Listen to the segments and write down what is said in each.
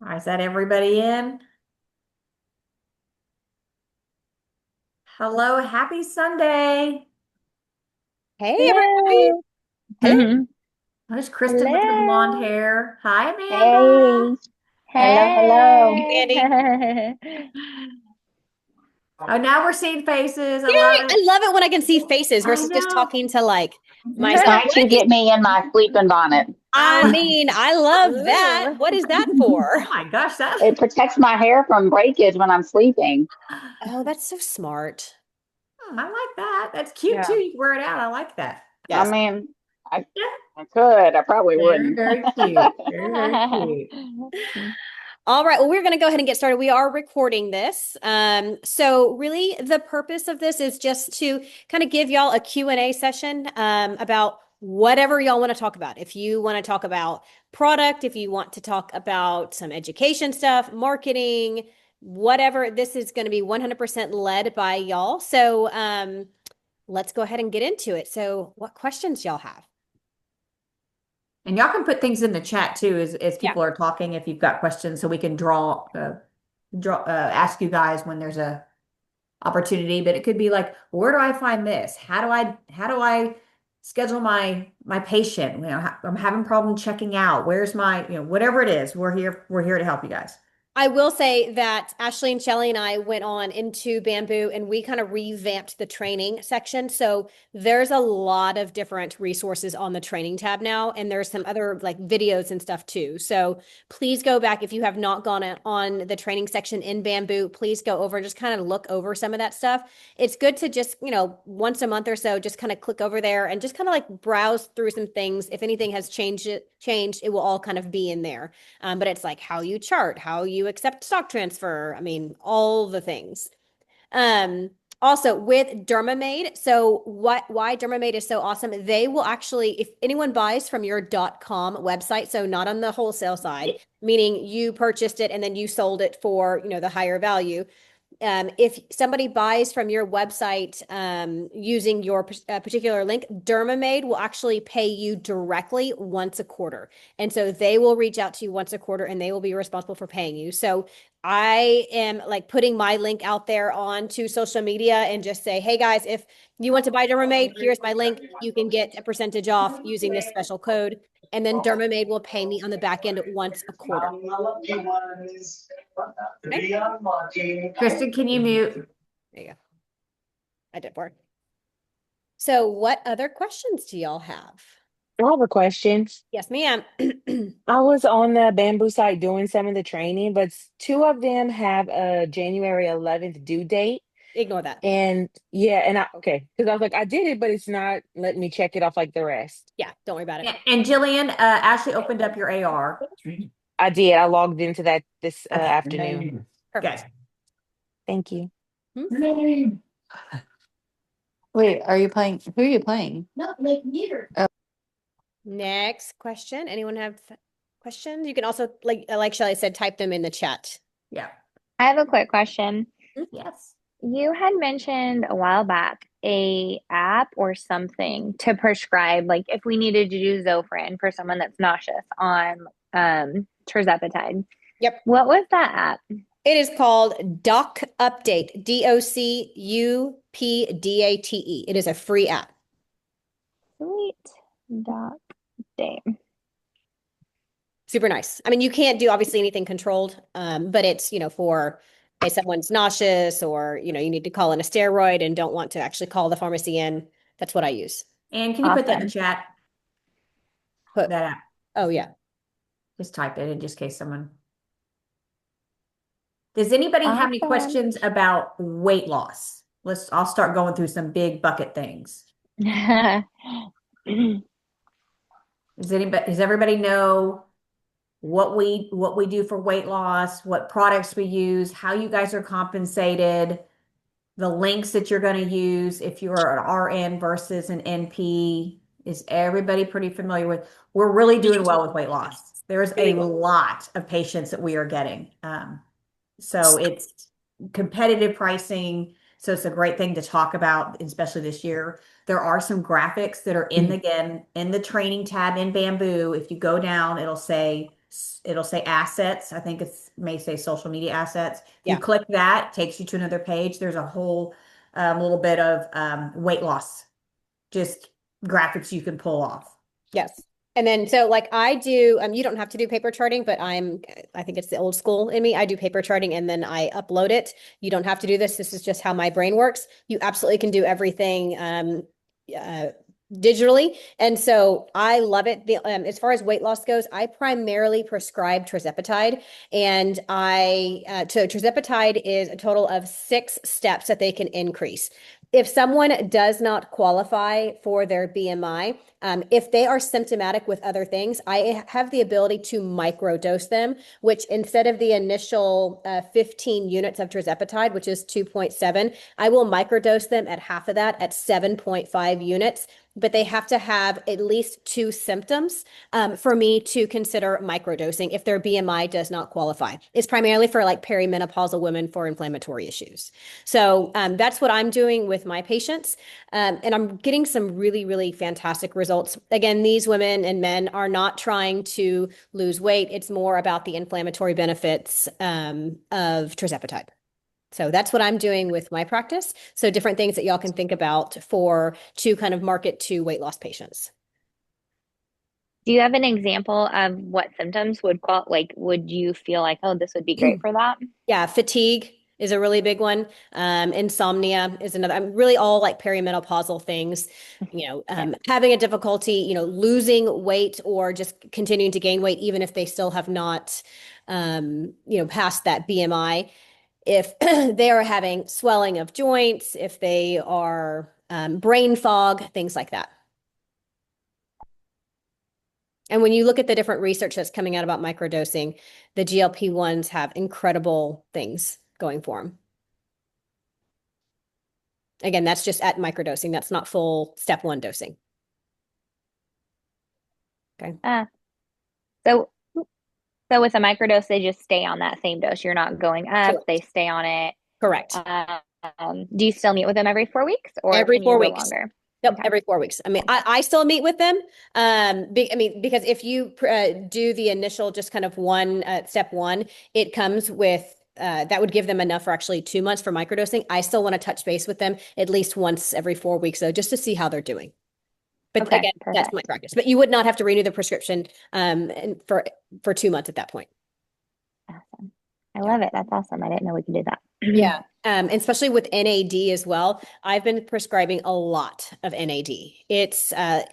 All right, is that everybody in? Hello, happy Sunday. Hey everybody. Hello. Hello. There's Kristen with her blonde Hello. hair. Hi, Amanda. Hey. Hello, hello. Hey Hey. Andy. Oh, now we're seeing faces. I love Yay! it. I love it when I can see faces I versus just know. talking to like myself. Trying What to is get me in my sleeping bonnet. I Oh, mean, I love that. Ooh. What is that for? oh my gosh, that. It protects my hair from breakage when I'm sleeping. Oh, that's so smart. I like that. That's cute too. Yeah. You can wear it out. I like that. I Yes. mean, I, Yeah. I could, I probably Very, wouldn't. very cute. Very, very cute. All right. Well, we're going to go ahead and get started. We are recording this. So really the purpose of this is just to kind of give y'all a Q&A session about whatever y'all want to talk about. If you want to talk about product, if you want to talk about some education stuff, marketing, whatever, this is going to be 100% led by y'all. So let's go ahead and get into it. So what questions y'all have? And y'all can put things in the chat too as Yeah. people are talking if you've got questions so we can ask you guys when there's a opportunity, but it could be like, where do I find this? How do I schedule my patient? I'm having problem checking out. Where's my, whatever it is, we're here to help you guys. I will say that Ashley and Shelly and I went on into Bamboo and we kind of revamped the training section. So there's a lot of different resources on the training tab now, and there's some other like videos and stuff too. So please go back if you have not gone on the training section in Bamboo. Please go over, just kind of look over some of that stuff. It's good to just, once a month or so, just kind of click over there and just kind of like browse through some things. If anything has changed, it will all kind of be in there. But it's like how you chart, how you accept stock transfer. I mean, all the things. Um, Also with Dermamade, so why Dermamade is so awesome, they will actually, if anyone buys from your .com website, so not on the wholesale side, meaning you purchased it and then you sold it for, the higher value, if somebody buys from your website using your particular link, Dermamade will actually pay you directly once a quarter. And so they will reach out to you once a quarter and they will be responsible for paying you. So I am like putting my link out there onto social media and just say, hey guys, if you want to buy Dermamade, here's my link. You can get a percentage off using this special code. And then Dermamade will pay me on the back end once a quarter. Okay. Kristen, can you mute? There you go. I did work. So, what other questions do y'all have? I have a question. Yes, ma'am. I was on the Bamboo site doing some of the training, but two of them have a January 11th due date. Ignore that. And yeah, okay, because I was like, I did it, but it's not letting me check it off like the rest. Yeah, don't worry about it. And Jillian, Ashley opened up your AR. I did. I logged into that this Okay, afternoon. Perfect. good. Thank you. Hmm? Wait, are you playing? Who are you playing? Next question. Anyone have questions? You can also, like Shelly said, type them in the chat. Yeah. I have a quick question. Yes. You had mentioned a while back a app or something to prescribe, like if we needed to do Zofran for someone that's nauseous on tirzepatide. Yep. What was that app? It is called Doc Update, DOCUPDATE. It is a free app. Sweet. Doc Day. Super nice. I mean, you can't do obviously anything controlled, but it's, for if someone's nauseous or, you need to call in a steroid and don't want to actually call the pharmacy in. That's what I use. And can you put that in the Awesome. chat? Put, That app. oh, yeah. Just type it in just in case someone. Does anybody have any Awesome. questions about weight loss? I'll start going through some big bucket things. Does everybody know what we do for weight loss, what products we use, how you guys are compensated, the links that you're going to use if you're an RN versus an NP? Is everybody pretty familiar with? We're really doing well with weight loss. There's a lot of patients that we are getting. So it's competitive pricing. So it's a great thing to talk about, especially this year. There are some graphics that are in the training tab in Bamboo. If you go down, it'll say It'll say assets. I think it's may say social media assets. If you Yeah. click that, it takes you to another page. There's a whole little bit of weight loss, just graphics you can pull off. Yes. And then so like I do, you don't have to do paper charting, but I think it's the old school in me. I do paper charting and then I upload it. You don't have to do this. This is just how my brain works. You absolutely can do everything uh, digitally. And so I love it. As far as weight loss goes, I primarily prescribe tirzepatide, and so tirzepatide is a total of 6 steps that they can increase. If someone does not qualify for their BMI, if they are symptomatic with other things, I have the ability to microdose them, which instead of the initial 15 units of tirzepatide, which is 2.7, I will microdose them at half of that at 7.5 units. But they have to have at least 2 symptoms for me to consider microdosing if their BMI does not qualify. It's primarily for like perimenopausal women for inflammatory issues. So that's what I'm doing with my patients. And I'm getting some really, really fantastic results. Again, these women and men are not trying to lose weight. It's more about the inflammatory benefits of tirzepatide. So that's what I'm doing with my practice. So different things that y'all can think about to kind of market to weight loss patients. Do you have an example of what symptoms would you feel like, oh, this would be great for that? Yeah, fatigue is a really big one. Insomnia is another. I'm really all like perimenopausal things, Yeah. having a difficulty, losing weight or just continuing to gain weight, even if they still have not, passed that BMI. If they are having swelling of joints, if they are brain fog, things like that. And when you look at the different research that's coming out about microdosing, the GLP-1s have incredible things going for them. Again, that's just at microdosing. That's not full step 1 dosing. Okay. So so with a microdose, they just stay on that same dose. You're not going up, Correct. they stay on it. Correct. Do you still meet with them every 4 weeks or Every can you four go weeks. longer? Nope, Okay. every 4 weeks. I mean, I still meet with them. Because if you do the initial just kind of step 1, it comes with that would give them enough for actually 2 months for microdosing. I still want to touch base with them at least once every 4 weeks, though, just to see how they're doing. But Okay, again, that's my perfect. practice. But you would not have to renew the prescription and for 2 months at that point. Awesome. I Yeah. love it. That's awesome. I didn't know we could do that. Yeah. Especially with NAD as well. I've been prescribing a lot of NAD. It's an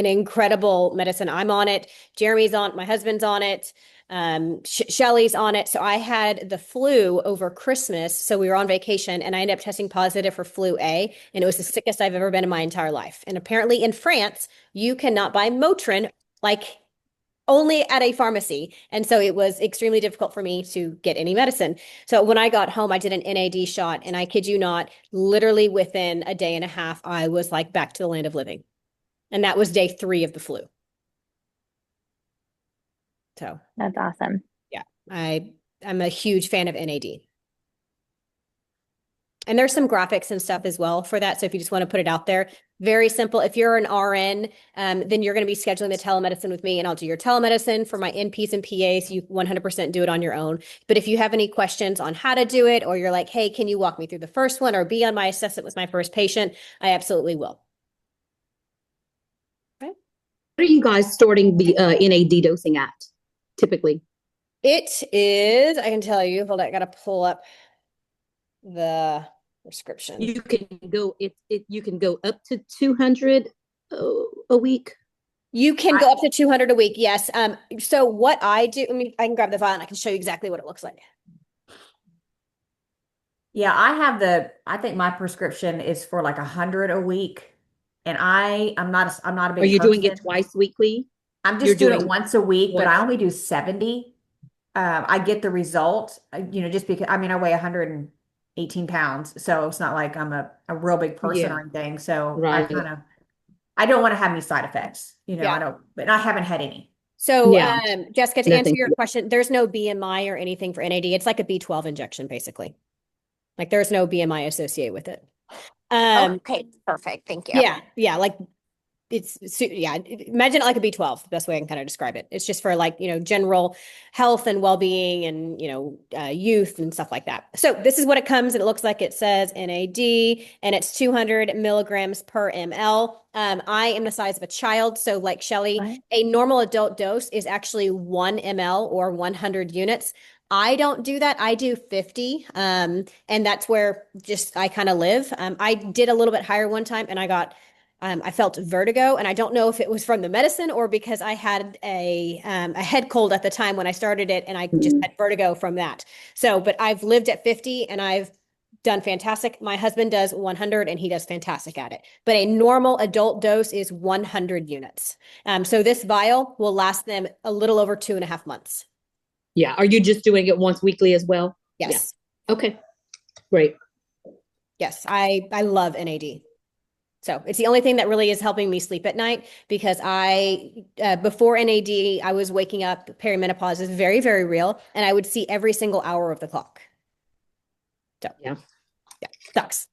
incredible medicine. I'm on it. Jeremy's on, my husband's on it. Shelly's on it. So I had the flu over Christmas. So we were on vacation and I ended up testing positive for flu A. And it was the sickest I've ever been in my entire life. And apparently in France, you cannot buy Motrin like only at a pharmacy. And so it was extremely difficult for me to get any medicine. So when I got home, I did an NAD shot. And I kid you not, literally within a day and a half, I was like back to the land of living. And that was day 3 of the flu. So That's awesome. yeah, I'm a huge fan of NAD. And there's some graphics and stuff as well for that. So if you just want to put it out there, very simple. If you're an RN, then you're going to be scheduling the telemedicine with me and I'll do your telemedicine for my NPs and PAs. You 100% do it on your own. But if you have any questions on how to do it, or you're like, hey, can you walk me through the first one or be on my assessment with my first patient? I absolutely will. Okay. What are you guys starting the NAD dosing at typically? It is, I can tell you, hold on, I got to pull up the prescription. You can go you can go up to 200 a week. You can go up to 200 a week. Yes. So what I do, I can grab the file and I can show you exactly what it looks like. Yeah, I think my prescription is for like 100 a week. And I'm not a Are big you doing it person. twice weekly? I'm You're just doing it doing once a week, but what? I only do 70. I get the result, just because I weigh 118 pounds, so it's not like I'm a real big person Yeah, or anything. So right. I don't want to have any side effects, Yeah. but I haven't had any. So, Yeah. Jessica, to answer Nothing. your question, there's no BMI or anything for NAD. It's like a B12 injection, basically. Like there's no BMI associated with it. Okay, perfect. Thank you. Yeah, like yeah, imagine it like a B12, the best way I can kind of describe it. It's just for like, general health and well-being and, youth and stuff like that. So this is what it comes, and it looks like it says NAD, and it's 200 milligrams per ml. I am the size of a child, so like Shelly, What? a normal adult dose is actually 1 ml or 100 units. I don't do that. I do 50. And that's where just I kind of live. I did a little bit higher one time, and I felt vertigo, and I don't know if it was from the medicine or because I had a head cold at the time when I started it, and I just had vertigo from that. So, but I've lived at 50, and I've done fantastic. My husband does 100, and he does fantastic at it. But a normal adult dose is 100 units. So this vial will last them a little over 2.5 months. Yeah. Are you just doing it once weekly as well? Yes. Yeah. Okay. Great. Yes. I love NAD. So it's the only thing that really is helping me sleep at night, because before NAD, I was waking up. Perimenopause is very, very real. And I would see every single hour of the clock. So Yeah. Sucks.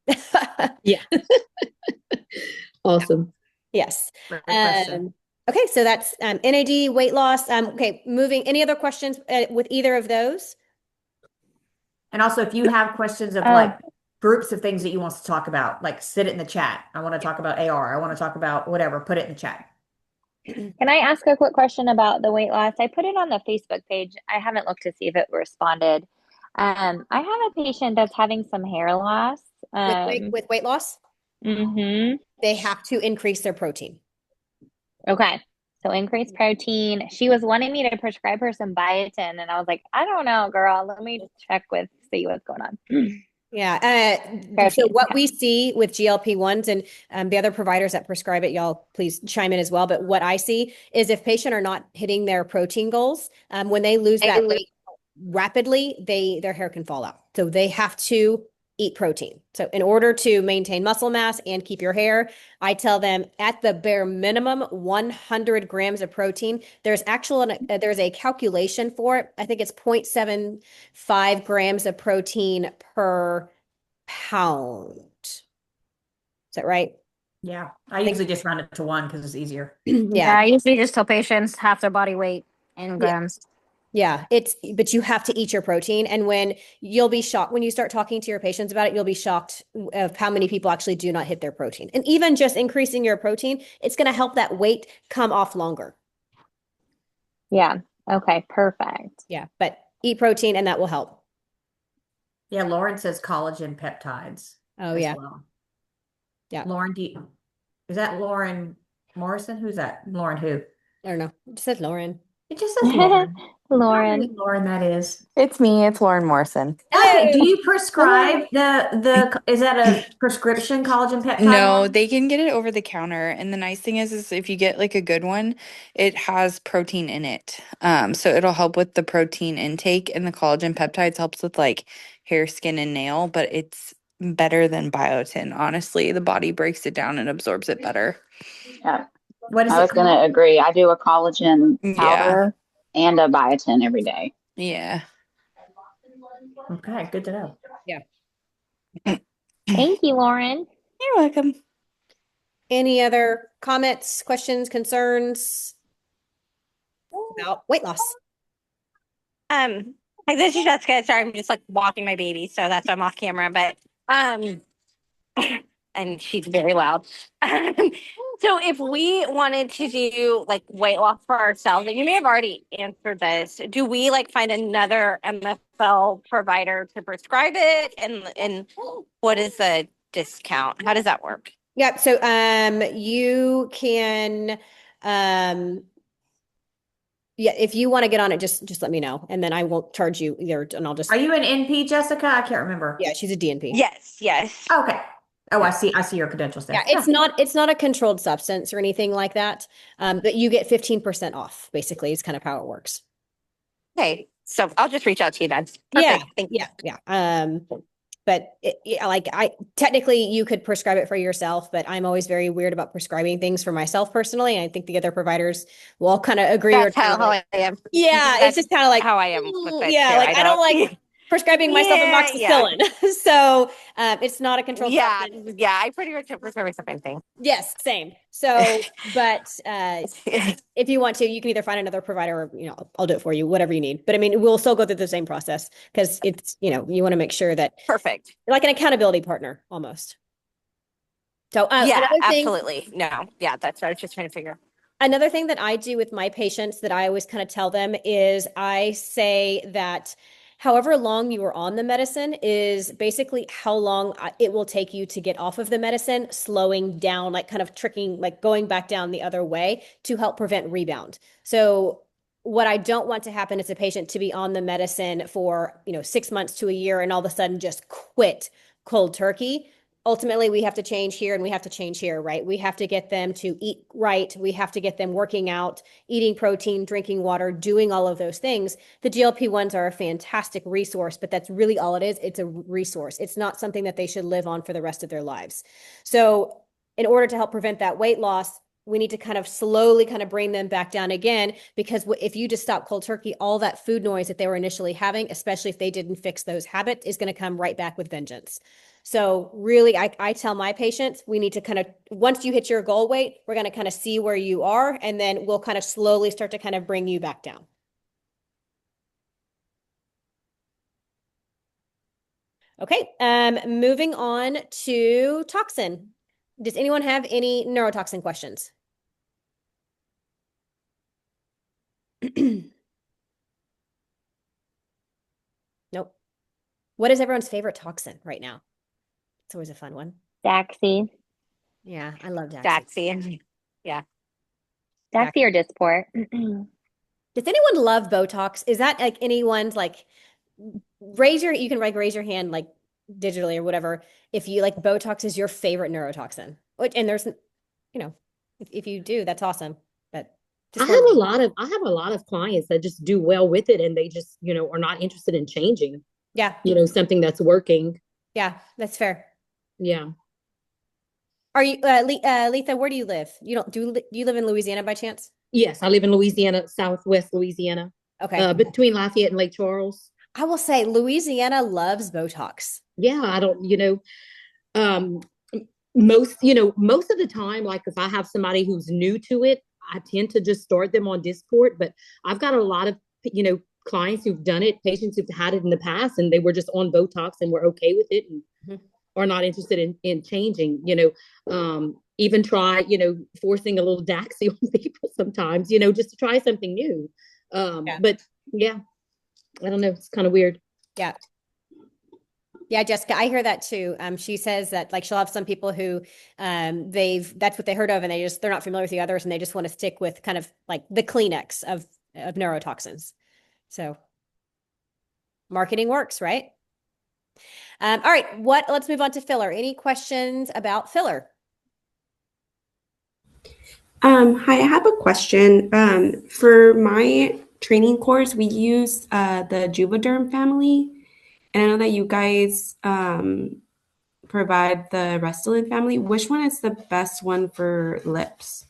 Yeah. Awesome. Yes. Great question. Okay. So that's NAD, weight loss. Okay. Moving. Any other questions with either of those? And also, if you have questions of like groups of things that you want us to talk about, like sit it in the chat. I want to talk about AR. I want to talk about whatever. Put it in the chat. Can I ask a quick question about the weight loss? I put it on the Facebook page. I haven't looked to see if it responded. I have a patient that's having some hair loss. With weight loss, Mm-hmm. they have to increase their protein. Okay. So increased protein. She was wanting me to prescribe her some biotin, and I was like, I don't know, girl. Let me check see what's going on. Yeah. So what we see with GLP-1s and the other providers that prescribe it, y'all please chime in as well. But what I see is if patients are not hitting their protein goals, when they lose that weight rapidly, their hair can fall out. So they have to eat protein. So in order to maintain muscle mass and keep your hair, I tell them at the bare minimum 100 grams of protein. There's a calculation for it. I think it's 0.75 grams of protein per pound. Is that right? Yeah. I usually just round it to 1 because it's easier. Yeah. I usually just tell patients half their body weight in grams. Yeah, but you have to eat your protein. And you'll be shocked when you start talking to your patients about it, you'll be shocked of how many people actually do not hit their protein. And even just increasing your protein, it's going to help that weight come off longer. Yeah. Okay. Perfect. Yeah, but eat protein and that will help. Yeah. Lauren says collagen peptides. Oh, as yeah. well. Yeah. Lauren, is that Lauren Morrison? Who's that? Lauren who? I don't know. It just says Lauren. It just says Lauren. Lauren. Who Lauren that is. It's me. It's Lauren Morrison. Okay. Do you prescribe is that a prescription collagen peptide? No, they can get it over the counter. And the nice thing is if you get like a good one, it has protein in it. So it'll help with the protein intake, and the collagen peptides helps with like hair, skin, and nail, but it's better than biotin. Honestly, the body breaks it down and absorbs it better. Yeah. What is I it was going to called? agree. I do a collagen Yeah. powder and a biotin every day. Yeah. Okay, good to know. Yeah. Thank you, Lauren. You're welcome. Any other comments, questions, concerns about weight loss? Like this is Jessica. Sorry, I'm just like walking my baby, so that's why I'm off camera. But and she's very loud. So if we wanted to do like weight loss for ourselves, and you may have already answered this, do we like find another MFL provider to prescribe it? And what is the discount? How does that work? Yeah, so you can if you want to get on it, just let me know, and then I won't charge you either, and I'll just. Are you an NP, Jessica? I can't remember. Yeah, she's a DNP. Yes. Okay. Oh, I see your credentials there. Yeah, it's not a controlled substance or anything like that. But you get 15% off, basically, is kind of how it works. Okay, so I'll just reach out to you then. Yeah, Thank you. yeah. But technically you could prescribe it for yourself, but I'm always very weird about prescribing things for myself personally. And I think the other providers will all kind of agree. That's how I am. Yeah, it's just kind of like how I am with it. Yeah, too. like I don't like prescribing myself Yeah. amoxicillin. So it's not a controlled Yeah. substance. Yeah. I pretty much prescribe the same thing. Yes, same. So, but if you want to, you can either find another provider or, I'll do it for you, whatever you need. But I mean, we'll still go through the same process because it's, you want to make sure that Perfect. like an accountability partner almost. So Yeah, absolutely. No. Yeah, that's what I was just trying to figure. another thing that I do with my patients that I always kind of tell them is I say that however long you are on the medicine is basically how long it will take you to get off of the medicine, slowing down, like kind of tricking, like going back down the other way to help prevent rebound. So what I don't want to happen is a patient to be on the medicine for, 6 months to a year and all of a sudden just quit cold turkey. Ultimately we have to change here and we have to change here, right? We have to get them to eat right. We have to get them working out, eating protein, drinking water, doing all of those things. The GLP-1s are a fantastic resource, but that's really all it is. It's a resource. It's not something that they should live on for the rest of their lives. So in order to help prevent that weight loss, we need to kind of slowly kind of bring them back down again, because if you just stop cold turkey, all that food noise that they were initially having, especially if they didn't fix those habits, is going to come right back with vengeance. So really, I tell my patients, we need to kind of, once you hit your goal weight, we're going to kind of see where you are, and then we'll kind of slowly start to kind of bring you back down. Okay, moving on to toxin. Does anyone have any neurotoxin questions? Nope. What is everyone's favorite toxin right now? It's always a fun one. Daxi. Yeah, I love Daxi. Daxi. Yeah. Daxi or Dysport. Does anyone love Botox? Is that like anyone's like you can like raise your hand like digitally or whatever if you like Botox is your favorite neurotoxin. And there's if you do, that's awesome. But I have a lot of clients that just do well with it and they just, are not interested in changing, yeah. Something that's working. Yeah, that's fair. Yeah. Are you Letha, where do you live? Do you live in Louisiana by chance? Yes, I live in Louisiana, Southwest Louisiana, Okay. between Lafayette and Lake Charles. I will say Louisiana loves Botox. Yeah, I don't, um, most of the time, like if I have somebody who's new to it, I tend to just start them on Discord. But I've got a lot of, clients who've done it, patients who've had it in the past, and they were just on Botox and were okay with it and are not interested in changing, even try, forcing a little Daxi on people sometimes, just to try something new. But yeah, I don't know. It's kind of weird. Yeah. Yeah, Jessica, I hear that too. She says that like she'll have some people who that's what they heard of and they're not familiar with the others and they just want to stick with kind of like the Kleenex of neurotoxins. So marketing works, right? All right, let's move on to filler. Any questions about filler? Hi, I have a question. For my training course, we use the Juvederm family, and I know that you guys provide the Restylane family. Which one is the best one for lips?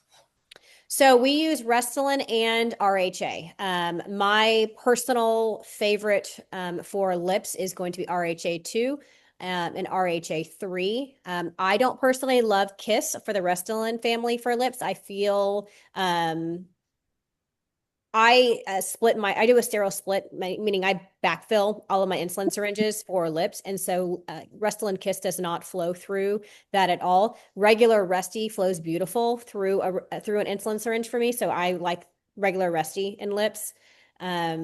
So we use Restylane and RHA. My personal favorite for lips is going to be RHA2 and RHA3. I don't personally love Kiss for the Restylane family for lips. I feel I do a sterile split, meaning I backfill all of my insulin syringes for lips. And so Restylane Kiss does not flow through that at all. Regular Resty flows beautiful through through an insulin syringe for me. So I like regular Resty in lips. I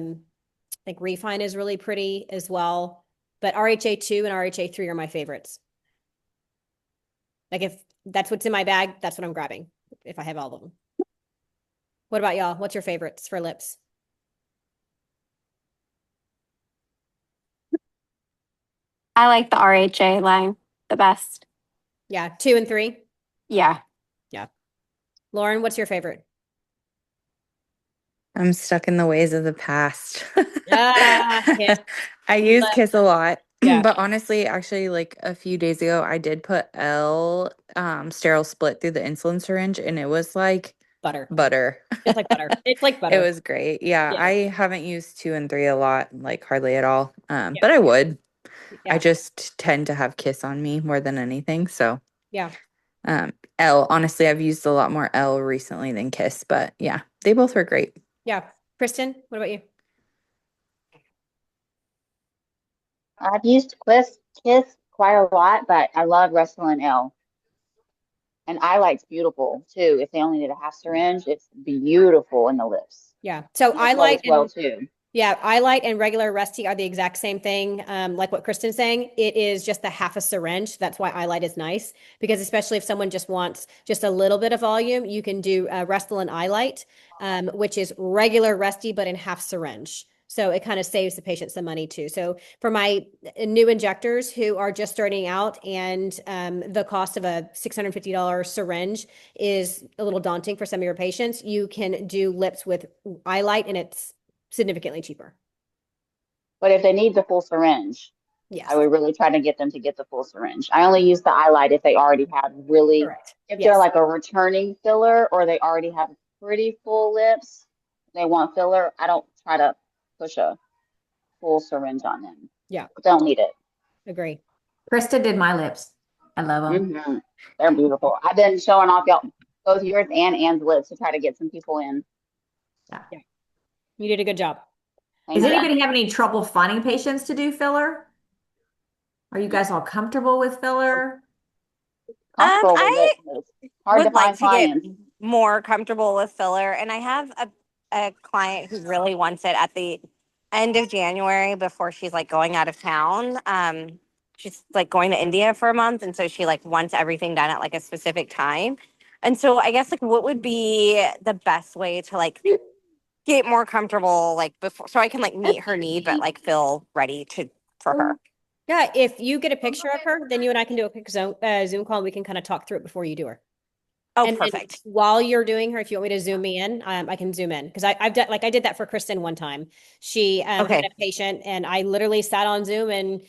think Refine is really pretty as well. But RHA2 and RHA3 are my favorites. Like if that's what's in my bag, that's what I'm grabbing if I have all of them. What about y'all? What's your favorites for lips? I like the RHA line the best. Yeah, 2 and 3. Yeah. Yeah. Lauren, what's your favorite? I'm stuck in the ways of the past. Kiss. I use Kiss a lot. Yeah. But honestly, actually, like a few days ago, I did put L sterile split through the insulin syringe, and it was like Butter. butter. It's like butter. It's like It butter. was great. Yeah, Yeah. I haven't used 2 and 3 a lot, like hardly at all. Yeah. But I would. I Yeah. just tend to have Kiss on me more than anything. So, Yeah. L, honestly, I've used a lot more L recently than Kiss, but yeah, they both were great. Yeah. Kristen, what about you? I've used Kiss quite a lot, but I love Restylane L. And Eyelight's beautiful too. If they only did a half syringe, it's beautiful in the lips. Yeah. So And it I light flows well and too. yeah, iLight and regular Resty are the exact same thing. Like what Kristen's saying, it is just the half a syringe. That's why iLight is nice because especially if someone just wants just a little bit of volume, you can do Restylane iLight, which is regular Resty but in half syringe. So it kind of saves the patient some money too. So for my new injectors who are just starting out and the cost of a $650 syringe is a little daunting for some of your patients, you can do lips with iLight and it's significantly cheaper. But if they need the full syringe, Yes. I would really try to get them to get the full syringe. I only use the Eyelight if they already have really, Correct. if they're Yes. like a returning filler or they already have pretty full lips, they want filler. I don't try to push a full syringe on them. Yeah. Don't need it. Agree. Krista did my lips. I love them. Mm-hmm. They're beautiful. I've been showing off y'all both yours and Anne's lips to try to get some people in. Yeah. You did a good job. Does Thank you. anybody have any trouble finding patients to do filler? Are you guys all comfortable with filler? Comfortable with I it. It's hard to would like find to get clients. more comfortable with filler, and I have a client who really wants it at the end of January before she's like going out of town. She's like going to India for a month, and so she like wants everything done at like a specific time. And so I guess like what would be the best way to like get more comfortable like before so I can like meet her need but like feel ready to for her. Yeah. If you get a picture of her, then you and I can do a quick Zoom call. And we can kind of talk through it before you do her. Oh, And then perfect. while you're doing her, if you want me to zoom me in, I can zoom in because I've done like I did that for Kristen one time. She had Okay. a patient, and I literally sat on Zoom, and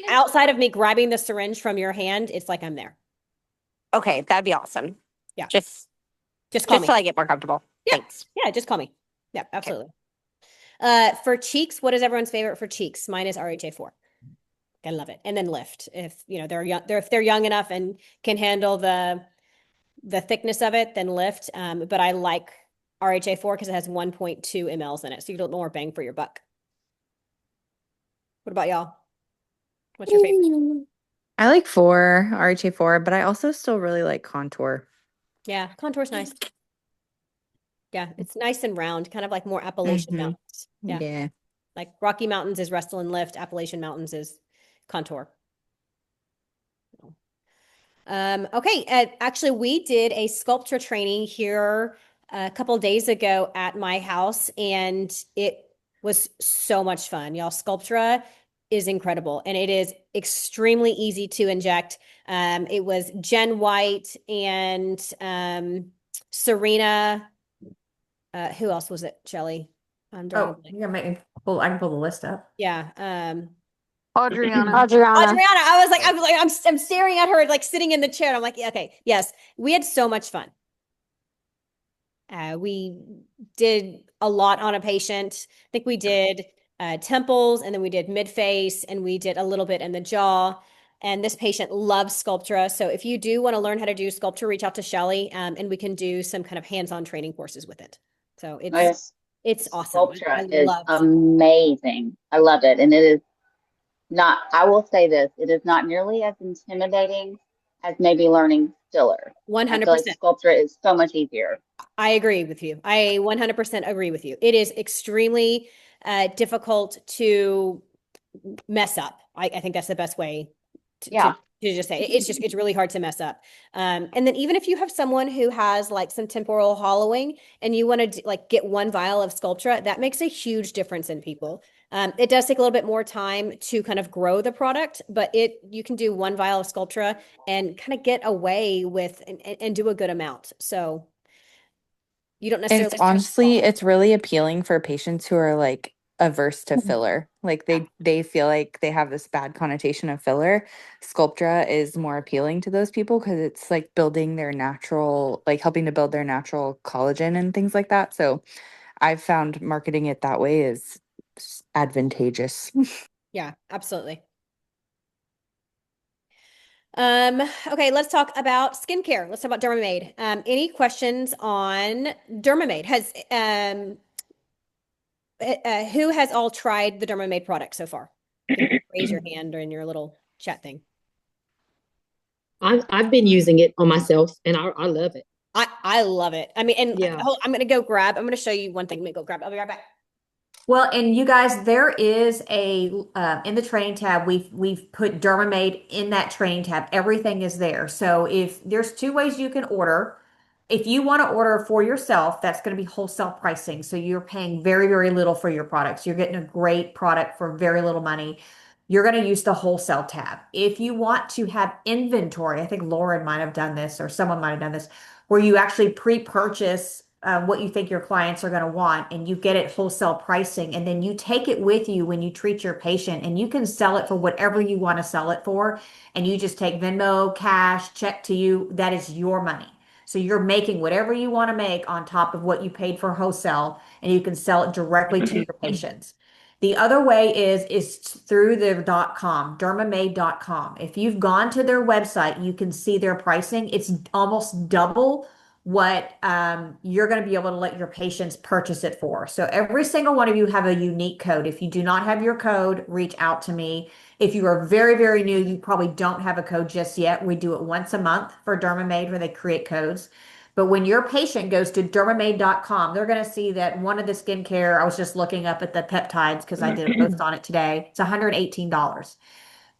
outside of me grabbing the syringe from your hand, it's like I'm there. Okay, that'd be awesome. Yeah. Just call me. till I get more comfortable. Yeah. Thanks. Yeah, just call me. Yeah, absolutely. For cheeks, what is everyone's favorite for cheeks? Mine is RHA4. I love it. And then lift. If you know they're young, if they're young enough and can handle the thickness of it, then lift. But I like RHA4 because it has 1.2 mLs in it, so you get more bang for your buck. What about y'all? What's your favorite? I like 4, RHA4, but I also still really like Contour. Yeah, Contour's nice. Yeah, it's nice and round, kind of like more Appalachian Mhm. Mountains. Yeah. Yeah. Like Rocky Mountains is Restylane Lift, Appalachian Mountains is Contour. Okay, actually, we did a sculpture training here a couple days ago at my house, and it was so much fun. Y'all, Sculptura is incredible, and it is extremely easy to inject. It was Jen White and Serena. Who else was it? Shelly. I'm drawing a Oh, blank. you gotta make me pull. I can pull the list up. Yeah. Adriana. Adriana, I'm staring at her like sitting in the chair. And I'm like, yeah, okay, yes, we had so much fun. We did a lot on a patient. I think we did temples, and then we did mid face, and we did a little bit in the jaw. And this patient loves Sculptura. So if you do want to learn how to do Sculptura, reach out to Shelly, and we can do some kind of hands-on training courses with it. So it's awesome. I Sculptra is love amazing. I love it. And it is not, I will say this, it is not nearly as intimidating as maybe learning filler. I feel like 100%. Sculptra is so much easier. I agree with you. I 100% agree with you. It is extremely difficult to mess up. I think that's the best way Yeah. to just say it. It's really hard to mess up. And then even if you have someone who has like some temporal hollowing and you want to like get one vial of Sculptra, that makes a huge difference in people. It does take a little bit more time to kind of grow the product, but you can do one vial of Sculptra and kind of get away with and do a good amount. So you don't necessarily It's honestly, it's really appealing for patients who are like averse to filler. Like they feel like they have this bad connotation of filler. Sculptra is more appealing to those people because it's like building their natural, like helping to build their natural collagen and things like that. So I've found marketing it that way is advantageous. Yeah, absolutely. Okay, let's talk about skincare. Let's talk about Dermamade. Any questions on Dermamade? Who has all tried the Dermamade product so far? You can raise your hand or in your little chat thing. I've been using it on myself and I love it. I love it. I mean, and Yeah. I'm gonna show you one thing. Let me go grab. I'll be right back. Well, and you guys, there is a in the training tab, we've put Dermamade in that training tab. Everything is there. So if there's two ways you can order. If you want to order for yourself, that's going to be wholesale pricing. So you're paying very, very little for your products. You're getting a great product for very little money. You're going to use the wholesale tab. If you want to have inventory, I think Lauren might have done this or someone might have done this, where you actually pre-purchase what you think your clients are going to want and you get it wholesale pricing and then you take it with you when you treat your patient and you can sell it for whatever you want to sell it for and you just take Venmo, cash, check to you. That is your money. So you're making whatever you want to make on top of what you paid for wholesale and you can sell it directly to your patients. The other way is through their .com, dermamade.com. If you've gone to their website, you can see their pricing. It's almost double what you're going to be able to let your patients purchase it for. So every single one of you have a unique code. If you do not have your code, reach out to me. If you are very, very new, you probably don't have a code just yet. We do it once a month for Dermamade where they create codes. But when your patient goes to dermamade.com, they're going to see that one of the skincare, I was just looking up at the peptides because I did a post on it today. It's $118.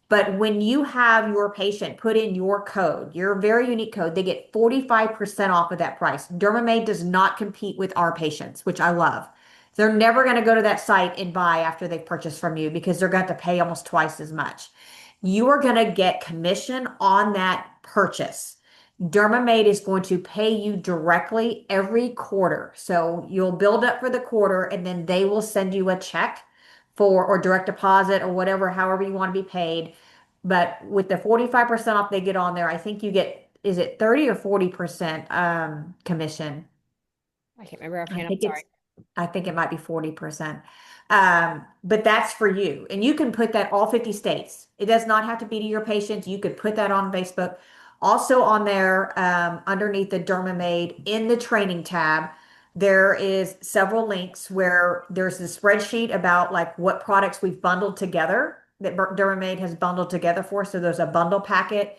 But when you have your patient put in your code, your very unique code, they get 45% off of that price. Dermamade does not compete with our patients, which I love. They're never going to go to that site and buy after they've purchased from you because they're going to have to pay almost twice as much. You are going to get commission on that purchase. Dermamate is going to pay you directly every quarter. So you'll build up for the quarter and then they will send you a check for or direct deposit or whatever, however you want to be paid. But with the 45% off they get on there, I think you get, is it 30 or 40% commission? I can't remember I offhand. I'm think sorry. I think it might be 40%. But that's for you. And you can put that all 50 states. It does not have to be to your patients. You could put that on Facebook. Also on there, underneath the Dermamade in the training tab, there is several links where there's a spreadsheet about like what products we've bundled together that Dermamade has bundled together for. So there's a bundle packet.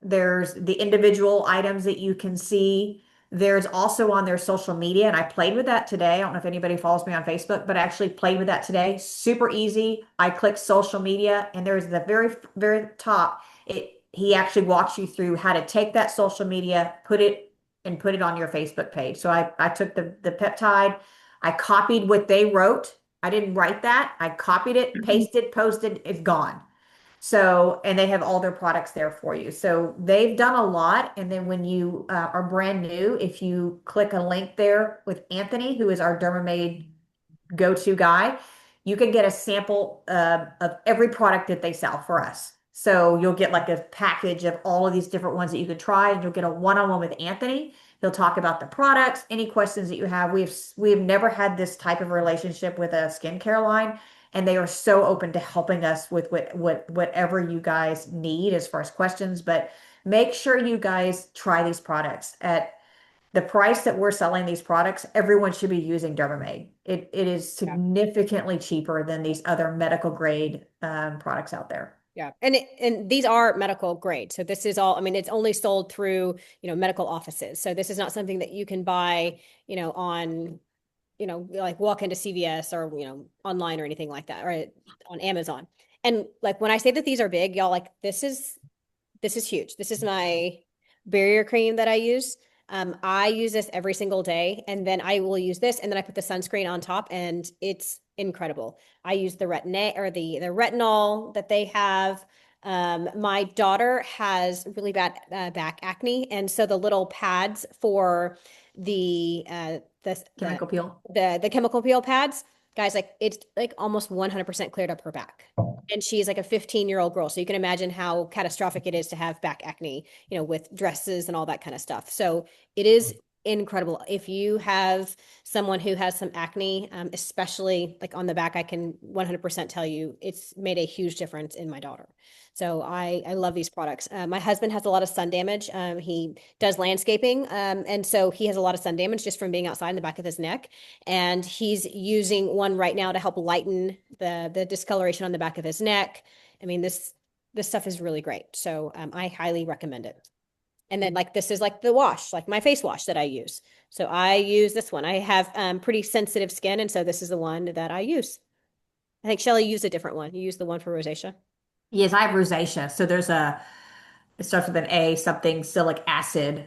There's the individual items that you can see. There's also on their social media, and I played with that today. I don't know if anybody follows me on Facebook, but I actually played with that today. Super easy. I clicked social media, and there's the very, very top. He actually walks you through how to take that social media, put it on your Facebook page. So I took the peptide, I copied what they wrote. I didn't write that. I copied it, pasted, posted, it's gone. So, and they have all their products there for you. So they've done a lot. And then when you are brand new, if you click a link there with Anthony, who is our Dermamade go-to guy, you can get a sample of every product that they sell for us. So you'll get like a package of all of these different ones that you could try, and you'll get a one-on-one with Anthony. He'll talk about the products, any questions that you have. We have never had this type of relationship with a skincare line, and they are so open to helping us with whatever you guys need as far as questions. But make sure you guys try these products at the price that we're selling these products. Everyone should be using Dermamade. It is Yeah. significantly cheaper than these other medical grade products out there. Yeah. And these are medical grade. So this is all, I mean, it's only sold through, medical offices. So this is not something that you can buy, on, like walk into CVS or, online or anything like that, or on Amazon. And like when I say that these are big, y'all, like this is huge. This is my barrier cream that I use. I use this every single day, and then I will use this, and then I put the sunscreen on top, and it's incredible. I use the retin or the retinol that they have. My daughter has really bad back acne, and so the little pads for the Chemical peel. the chemical peel pads guys, like it's like almost 100% cleared up her back. And she's like a 15-year-old girl. So you can imagine how catastrophic it is to have back acne, with dresses and all that kind of stuff. So it is incredible. If you have someone who has some acne, especially like on the back, I can 100% tell you it's made a huge difference in my daughter. So I love these products. My husband has a lot of sun damage. He does landscaping, and so he has a lot of sun damage just from being outside in the back of his neck. And he's using one right now to help lighten the discoloration on the back of his neck. I mean, this stuff is really great. So I highly recommend it. And then like this is like the wash, like my face wash that I use. So I use this one. I have pretty sensitive skin, and so this is the one that I use. I think Shelly used a different one. You used the one for rosacea. Yes, I have rosacea. So it starts with an A, something silic acid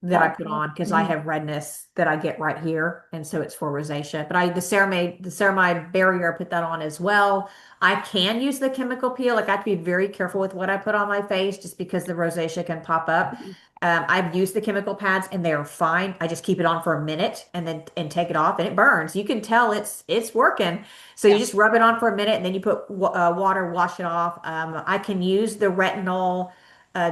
that I put on because I have redness that I get right here, and so it's for rosacea. But the ceramide barrier, I put that on as well. I can use the chemical peel. Like I have to be very careful with what I put on my face, just because the rosacea can pop up. I've used the chemical pads and they are fine. I just keep it on for a minute and take it off, and it burns. You can tell it's working. So you Yeah. just rub it on for a minute and then you put water, wash it off. I can use the retinol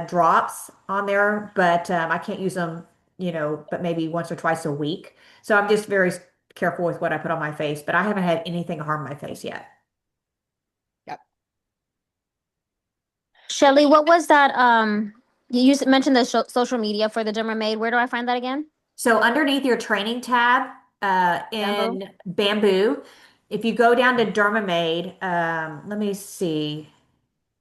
drops on there, but I can't use them, but maybe once or twice a week. So I'm just very careful with what I put on my face, but I haven't had anything harm my face yet. Yep. Shelly, what was that? You mentioned the social media for the Dermamaid. Where do I find that again? So underneath your training tab Bamboo. in Bamboo, if you go down to Dermamaid, let me see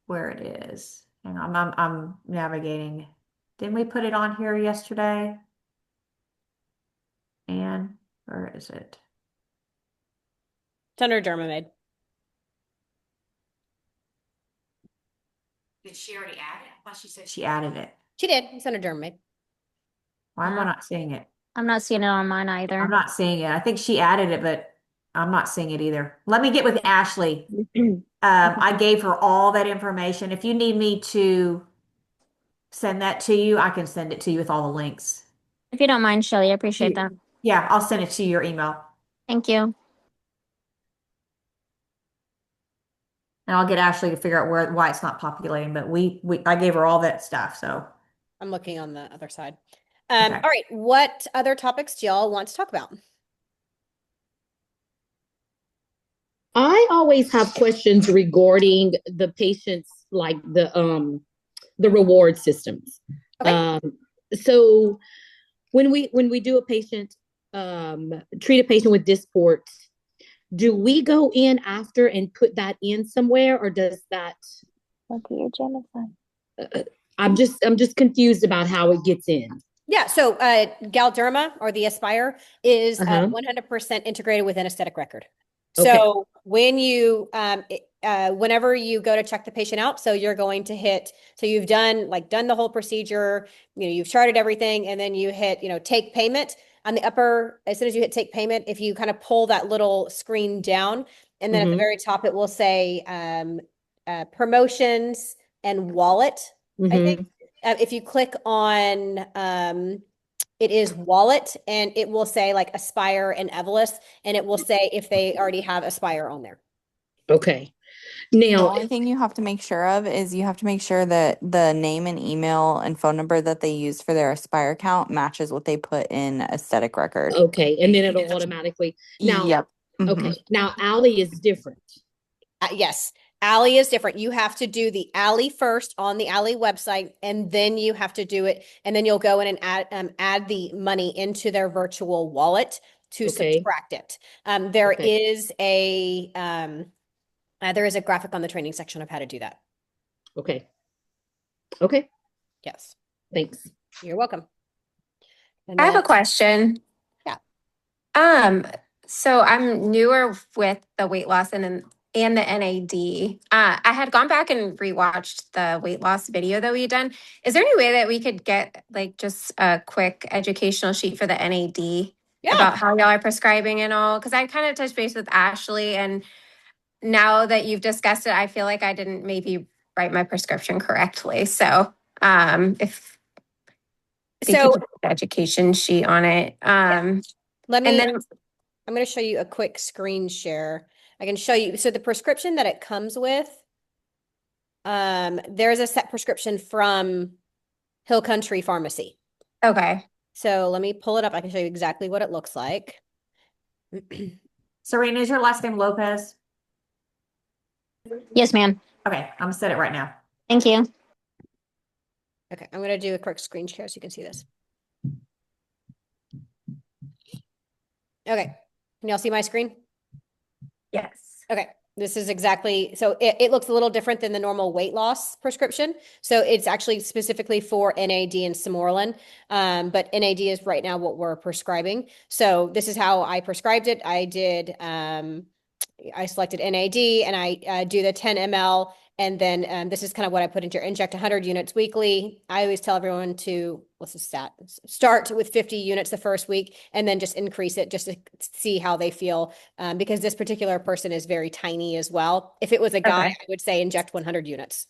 where it is. Hang on, I'm navigating. Didn't we put it on here yesterday? And where is it? It's under Dermamid. Did she already add it? I thought she said she added it. She did. It's under Dermamid. Why am I not seeing it? I'm not seeing it on mine I'm either. not seeing it. I think she added it, but I'm not seeing it either. Let me get with Ashley. I gave her all that information. If you need me to send that to you, I can send it to you with all the links. If you don't mind, Shelly, I appreciate that. Yeah, I'll send it to your email. Thank you. And I'll get Ashley to figure out why it's not populating, but I gave her all that stuff. So I'm looking on the other side. okay. All right. What other topics do y'all want to talk about? I always have questions regarding the patients, like the reward systems. Okay. So when we do a patient, treat a patient with Dysport, do we go in after and put that in somewhere, or does that? Okay, your genocide. I'm just confused about how it gets in. Yeah. So Galderma or the Aspire is 100% integrated within Aesthetic Record. So when you, whenever you go to check the patient out, so you're going to hit, so you've done the whole procedure, you've charted everything, and then you hit, take payment on the upper. As soon as you hit take payment, if you kind of pull that little screen down, and then at the very top, it will say promotions and wallet. I think if you click on, it is wallet, and it will say like Aspire and Evolus, and it will say if they already have Aspire on there. Okay. The Now, only thing you have to make sure of is you have to make sure that the name and email and phone number that they use for their Aspire account matches what they put in Aesthetic Record. okay, and then it'll automatically. Now, Yep. okay. Now, Allie is different. Yes. Ally is different. You have to do the Ally first on the Ally website, and then you have to do it, and then you'll go in and add the money into their virtual wallet to subtract it. There is a graphic on the training section of how to do that. Okay. Okay. Yes. Thanks. You're welcome. I have a question. Yeah. So I'm newer with the weight loss and the NAD. I had gone back and rewatched the weight loss video that we had done. Is there any way that we could get like just a quick educational sheet for the NAD about how y'all are prescribing and all? Because I kind of touched base with Ashley, and now that you've discussed it, I feel like I didn't maybe write my prescription correctly. So if they could put the education sheet on it. Let me I'm going to show you a quick screen share. I can show you. So the prescription that it comes with, there's a set prescription from Hill Country Pharmacy. Okay. So let me pull it up. I can show you exactly what it looks like. Serena, is your last name Lopez? Yes, ma'am. Okay, I'm gonna set it right now. Thank you. Okay, I'm going to do a quick screen share so you can see this. Okay, can y'all see my screen? Yes. Okay, this is exactly, so it looks a little different than the normal weight loss prescription. So it's actually specifically for NAD and Simorelin, but NAD is right now what we're prescribing. So this is how I prescribed it. I selected NAD and I do the 10 ml. And then this is kind of what I put into inject 100 units weekly. I always tell everyone to, what's the stat? Start with 50 units the first week and then just increase it just to see how they feel. Because this particular person is very tiny as well. If it was a guy, Okay. I would say inject 100 units.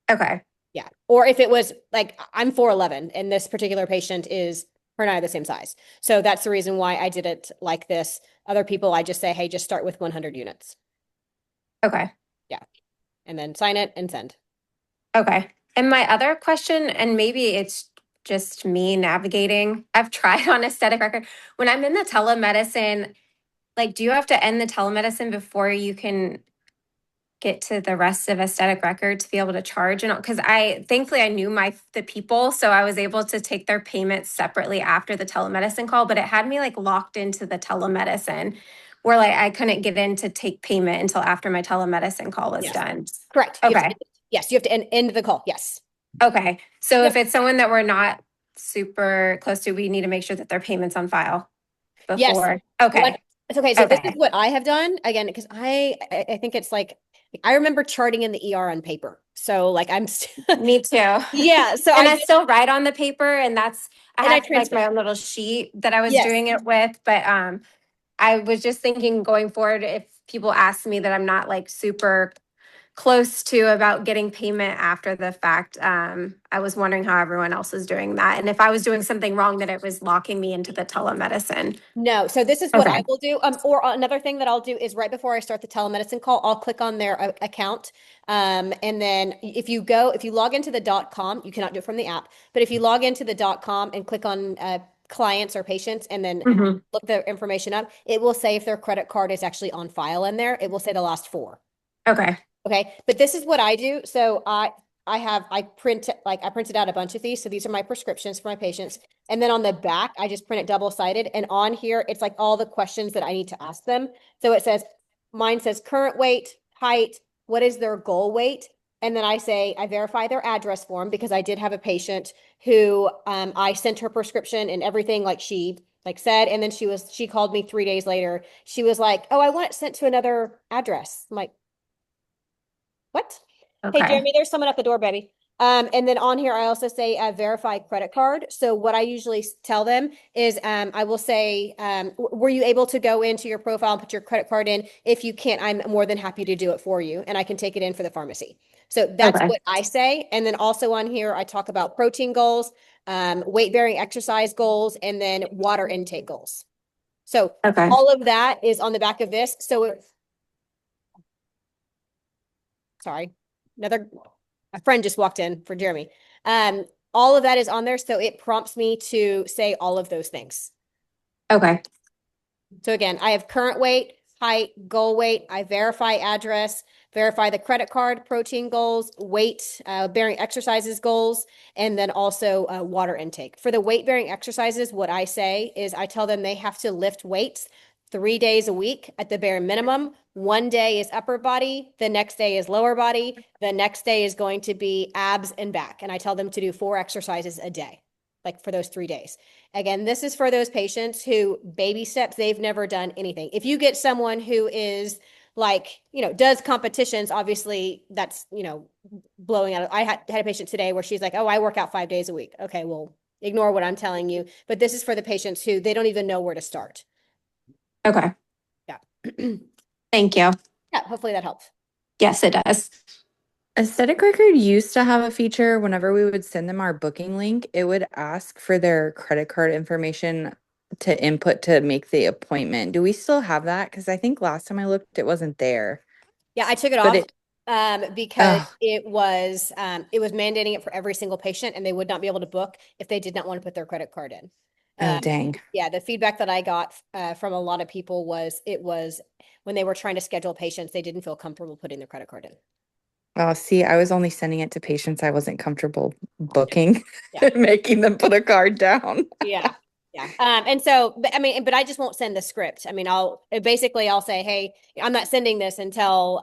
Okay. Yeah. Or if it was like, I'm 4'11 and this particular patient is, her and I are the same size. So that's the reason why I did it like this. Other people, I just say, hey, just start with 100 units. Okay. Yeah. And then sign it and send. Okay. And my other question, and maybe it's just me navigating, I've tried on aesthetic record. When I'm in the telemedicine, like, do you have to end the telemedicine before you can get to the rest of aesthetic record to be able to charge? And because thankfully I knew the people, so I was able to take their payments separately after the telemedicine call, but it had me like locked into the telemedicine where like I couldn't get in to take payment until after my telemedicine call was Yes. done. Correct. Okay. Yes, you have to end the call. Yes. Okay. So Yep. if it's someone that we're not super close to, we need to make sure that their payment's on file before. Okay. It's okay. So this is Okay. what I have done again, because I think it's like, I remember charting in the ER on paper. So like Me too. yeah. So And I still write on the paper, and I and I have like transfer. my own little sheet that I was Yes. doing it with. But I was just thinking going forward, if people ask me that I'm not like super close to about getting payment after the fact, I was wondering how everyone else is doing that. And if I was doing something wrong, that it was locking me into the telemedicine. No. So this is what I Okay. will do. Or another thing that I'll do is right before I start the telemedicine call, I'll click on their account. And then if you log into the .com, you cannot do it from the app, but if you log into the .com and click on clients or patients and then Mhm. look the information up, it will say if their credit card is actually on file in there. It will say the last four. Okay. Okay, but this is what I do. So I printed out a bunch of these. So these are my prescriptions for my patients. And then on the back, I just print it double-sided. And on here, it's like all the questions that I need to ask them. So it says, mine says current weight, height, what is their goal weight? And then I verify their address form because I did have a patient who I sent her prescription and everything like she said. And then she called me 3 days later. She was like, oh, I want it sent to another address. I'm like, what? Hey, Okay. Jeremy, there's someone at the door, baby. And then on here, I also say verify credit card. So what I usually tell them is I will say, were you able to go into your profile and put your credit card in? If you can't, I'm more than happy to do it for you and I can take it in for the pharmacy. So that's Okay. what I say. And then also on here, I talk about protein goals, weight bearing exercise goals, and then water intake goals. So Okay. all of that is on the back of this. So sorry, a friend just walked in for Jeremy. All of that is on there, so it prompts me to say all of those things. Okay. So again, I have current weight, height, goal weight. I verify address, verify the credit card, protein goals, weight bearing exercises goals, and then also water intake. For the weight bearing exercises, what I say is I tell them they have to lift weights 3 days a week at the bare minimum. One day is upper body, the next day is lower body, the next day is going to be abs and back. And I tell them to do 4 exercises a day, like for those 3 days. Again, this is for those patients who baby steps, they've never done anything. If you get someone who is like, does competitions, obviously that's, blowing out. I had a patient today where she's like, oh, I work out 5 days a week. Okay, well, ignore what I'm telling you. But this is for the patients who they don't even know where to start. Okay. Yeah. Thank you. Yeah, hopefully that helps. Yes, it does. Aesthetic Record used to have a feature whenever we would send them our booking link, it would ask for their credit card information to input to make the appointment. Do we still have that? Because I think last time I looked, it wasn't there. Yeah, I took it But off because oh, it was mandating it for every single patient, and they would not be able to book if they did not want to put their credit card in. oh dang. Yeah, the feedback that I got from a lot of people was it was when they were trying to schedule patients, they didn't feel comfortable putting their credit card in. Oh, see, I was only sending it to patients I wasn't comfortable booking, Yeah. making them put a card down. Yeah. Yeah. And so, I mean, but I just won't send the script. I mean, I'll say, hey, I'm not sending this until,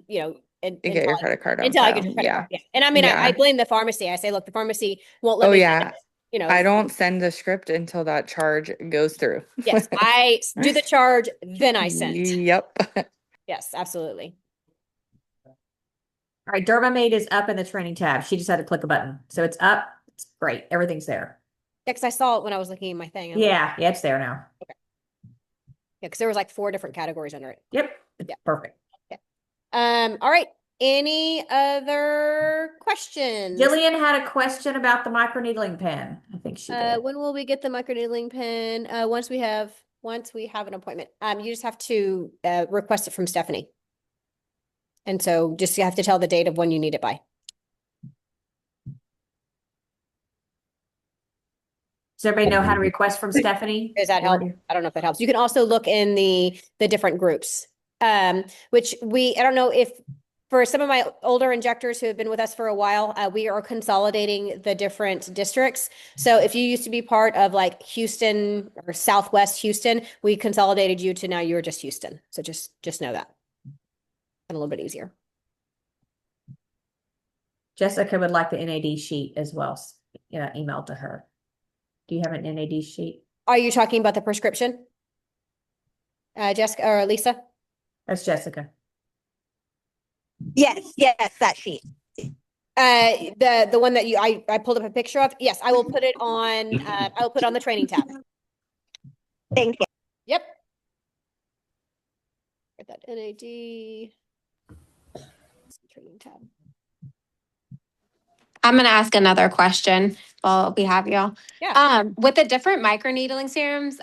You get your credit card on until I get file. your credit card. Yeah. Yeah. And I mean, I Yeah. blame the pharmacy. I say, look, the pharmacy won't let Oh, me, yeah. I for- don't send the script until that charge goes through. yes, I do the charge, then I send. Yep. Yes, absolutely. All right, Dermamate is up in the training tab. She just had to click a button. So it's up. It's great. Everything's there. Yeah, because I saw it when I was looking at my thing. Yeah, it's there now. Yeah, because there was like 4 different categories under it. Yep. It's perfect. Okay. All right. Any other questions? Jillian had a question about the microneedling pen. I think she did. When will we get the microneedling pen? Once we have an appointment. You just have to request it from Stephanie. And so just you have to tell the date of when you need it by. Does everybody know how to request from Stephanie? Does that help? I don't know if that helps. You can also look in the different groups. Which I don't know if for some of my older injectors who have been with us for a while, we are consolidating the different districts. So if you used to be part of like Houston or Southwest Houston, we consolidated you to now you're just Houston. So just know that. And a little bit easier. Jessica would like the NAD sheet as well. Email to her. Do you have an NAD sheet? Are you talking about the prescription? Jessica or Lisa? That's Jessica. Yes, that sheet. The one that I pulled up a picture of. Yes, I will put it on. I will put it on the training tab. Thank you. Yep. Get that NAD training tab. I'm gonna ask another question while we have y'all. Yeah. With the different microneedling serums,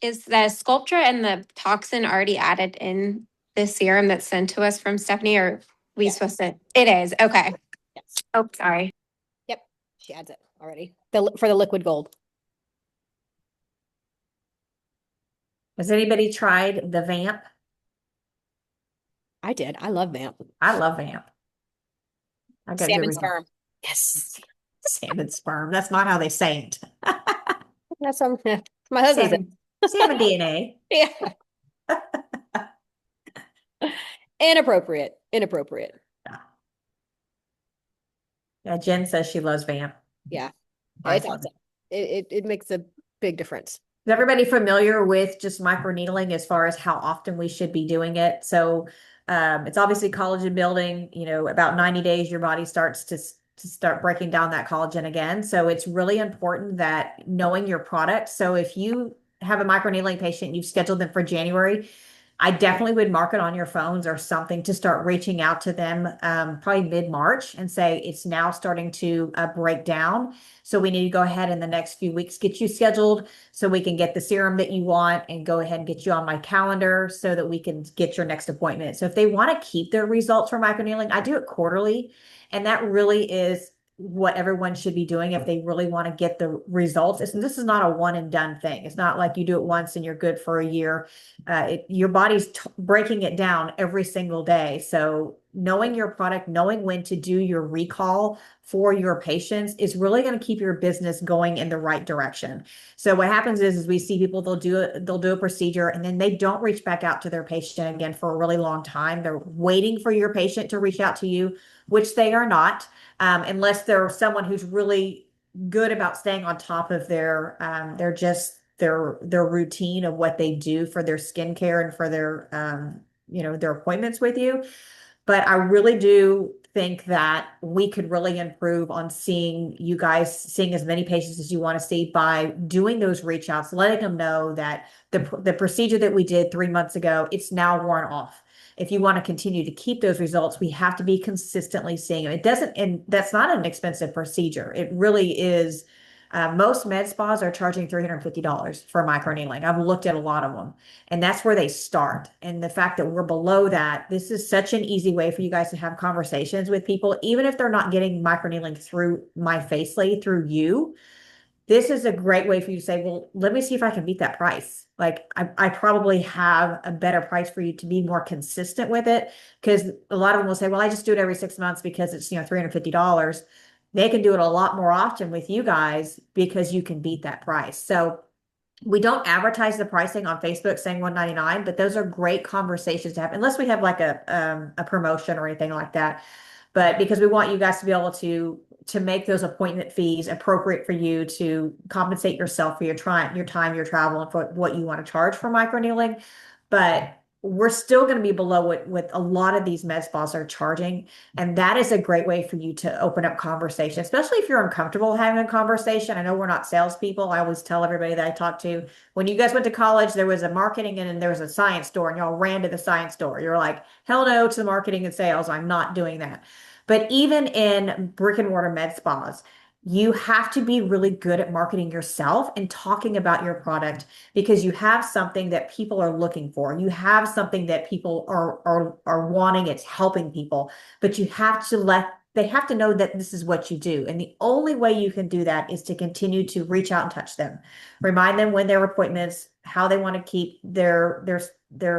is the Sculptra and the toxin already added in the serum that's sent to us from Stephanie, or we supposed to? It is, okay. Yes. Oh, sorry. Yep. She adds it already. For the liquid gold. Has anybody tried the Vamp? I did. I love Vamp. I love Vamp. I got Salmon sperm. Yes. Salmon sperm. That's not how they say it. That's my husband. Salmon DNA. Yeah. Inappropriate. Yeah, Jen says she loves Vamp. Yeah. It's awesome. It makes a big difference. Is everybody familiar with just microneedling as far as how often we should be doing it? So it's obviously collagen building. About 90 days, your body starts to start breaking down that collagen again. So it's really important that knowing your product. So if you have a microneedling patient, you've scheduled them for January, I definitely would mark it on your phones or something to start reaching out to them probably mid-March and say it's now starting to break down. So we need to go ahead in the next few weeks, get you scheduled so we can get the serum that you want and go ahead and get you on my calendar so that we can get your next appointment. So if they want to keep their results from microneedling, I do it quarterly. And that really is what everyone should be doing if they really want to get the results. This is not a one and done thing. It's not like you do it once and you're good for a year. Your body's breaking it down every single day. So knowing your product, knowing when to do your recall for your patients is really going to keep your business going in the right direction. So what happens is we see people, they'll do a procedure and then they don't reach back out to their patient again for a really long time. They're waiting for your patient to reach out to you, which they are not. Unless they're someone who's really good about staying on top of their routine of what they do for their skincare and for their appointments with you. But I really do think that we could really improve on seeing as many patients as you want to see by doing those reach outs, letting them know that the procedure that we did 3 months ago, it's now worn off. If you want to continue to keep those results, we have to be consistently seeing them. And that's not an expensive procedure. It really is Most med spas are charging $350 for microneedling. I've looked at a lot of them, and that's where they start. And the fact that we're below that, this is such an easy way for you guys to have conversations with people, even if they're not getting microneedling through my face lady, through you. This is a great way for you to say, well, let me see if I can beat that price. Like I probably have a better price for you to be more consistent with it. Because a lot of them will say, well, I just do it every 6 months because it's, $350. They can do it a lot more often with you guys because you can beat that price. So we don't advertise the pricing on Facebook saying 199, but those are great conversations to have, unless we have like a promotion or anything like that. But because we want you guys to be able to make those appointment fees appropriate for you to compensate yourself for your time, your travel, and for what you want to charge for microneedling. But we're still going to be below what a lot of these med spas are charging. And that is a great way for you to open up conversation, especially if you're uncomfortable having a conversation. I know we're not salespeople. I always tell everybody that I talk to, when you guys went to college, there was a marketing and there was a science store, and y'all ran to the science store. You're like, hell no to the marketing and sales. I'm not doing that. But even in brick and mortar med spas, you have to be really good at marketing yourself and talking about your product, because you have something that people are looking for. You have something that people are wanting. It's helping people, but you have to they have to know that this is what you do. And the only way you can do that is to continue to reach out and touch them. Remind them when their appointments, how they want to keep their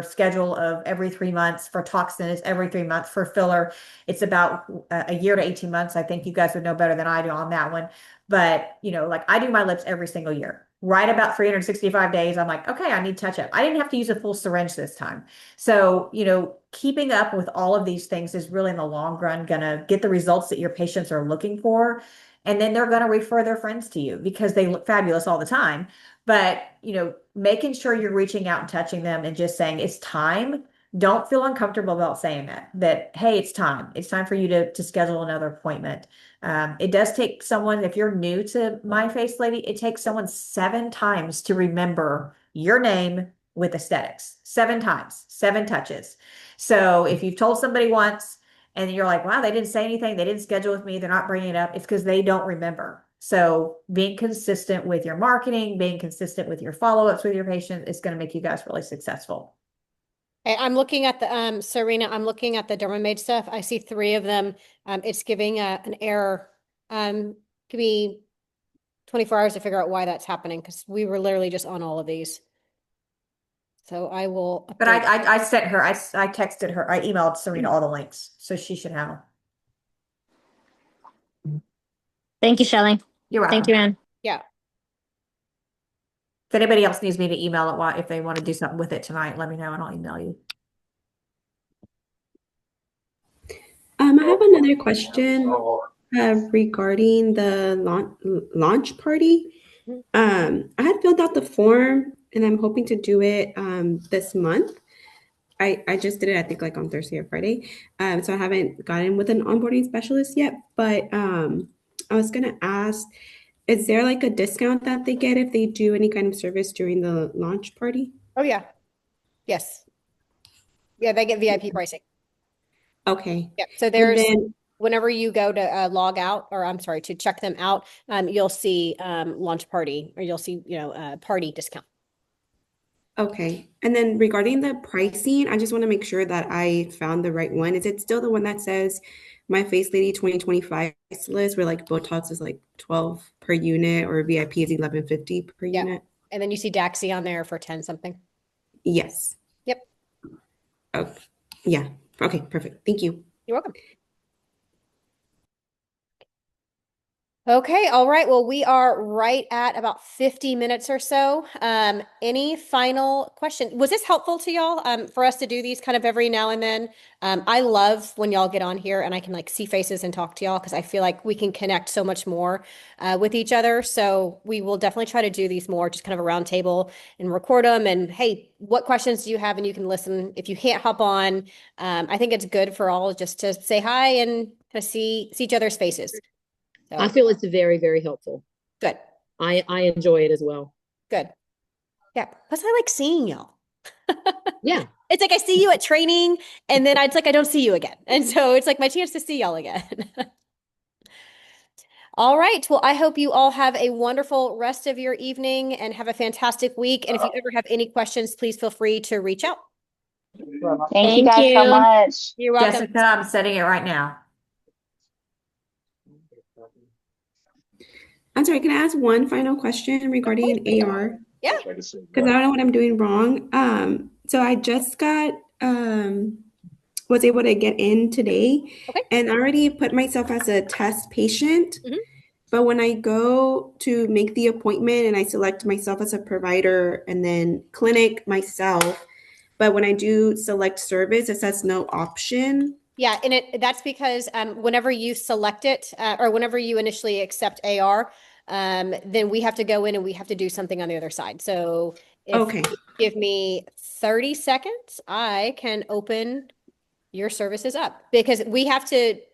schedule of every 3 months for toxins, every 3 months for filler. It's about a year to 18 months. I think you guys would know better than I do on that one. But, like I do my lips every single year. Right about 365 days, I'm like, okay, I need touch up. I didn't have to use a full syringe this time. So, keeping up with all of these things is really in the long run going to get the results that your patients are looking for. And then they're going to refer their friends to you because they look fabulous all the time. But, making sure you're reaching out and touching them and just saying it's time. Don't feel uncomfortable about saying that, hey, it's time. It's time for you to schedule another appointment. It does take someone, if you're new to My Face Lady, it takes someone 7 times to remember your name with aesthetics. 7 times, 7 touches. So if you've told somebody once and you're like, wow, they didn't say anything, they didn't schedule with me, they're not bringing it up, it's because they don't remember. So being consistent with your marketing, being consistent with your follow-ups with your patient is going to make you guys really successful. Hey, I'm looking at the Serena, I'm looking at the Dermamate stuff. I see 3 of them. It's giving an error. Give me 24 hours to figure out why that's happening, because we were literally just on all of these. So I will But update. I sent her, I texted her, I emailed Serena all the links, so she should have them. Thank you, Shelley. You're welcome. Thank you, Ann. Yeah. If anybody else needs me to email it, if they want to do something with it tonight, let me know and I'll email you. I have another question regarding the launch party. I had filled out the form and I'm hoping to do it this month. I just did it, I think, like on Thursday or Friday. So I haven't gotten with an onboarding specialist yet, but I was gonna ask, is there like a discount that they get if they do any kind of service during the launch party? Oh, yeah. Yes. Yeah, they get VIP pricing. Okay. Yeah. So there's, whenever you go to log out, or I'm sorry, to check them out, you'll see launch party, or you'll see, party discount. Okay. And then regarding the pricing, I just want to make sure that I found the right one. Is it still the one that says My Face Lady 2025 list, where like Botox is like 12 per unit or VIP is 1150 per unit? And then you see Daxi on there for 10 something. Yes. Yep. Oh, yeah. Okay, perfect. Thank you. You're welcome. Okay, all right. Well, we are right at about 50 minutes or so. Any final question? Was this helpful to y'all for us to do these kind of every now and then? I love when y'all get on here and I can like see faces and talk to y'all, because I feel like we can connect so much more with each other. So we will definitely try to do these more, just kind of a round table and record them. And hey, what questions do you have? And you can listen if you can't hop on. I think it's good for all just to say hi and kind of see each other's faces. So. I feel it's very, very helpful. Good. I enjoy it as well. Good. Yeah. Plus I like seeing y'all. Yeah. It's like I see you at training and then it's like I don't see you again. And so it's like my chance to see y'all again. All right. Well, I hope you all have a wonderful rest of your evening and have a fantastic week. And if you ever have any questions, please feel free to reach out. Thank you Thank guys so you. much. You're welcome. Jessica, I'm setting it right now. I'm sorry, can I ask one final question regarding AR? Yeah. Because I don't know what I'm doing wrong. So I just got was able to get in today, Okay. and I already put myself as a test patient. Mhm. But when I go to make the appointment and I select myself as a provider and then clinic myself, but when I do select service, it says no option. Yeah, and that's because whenever you select it or whenever you initially accept AR, then we have to go in and we have to do something on the other side. So if Okay. you give me 30 seconds, I can open your services up because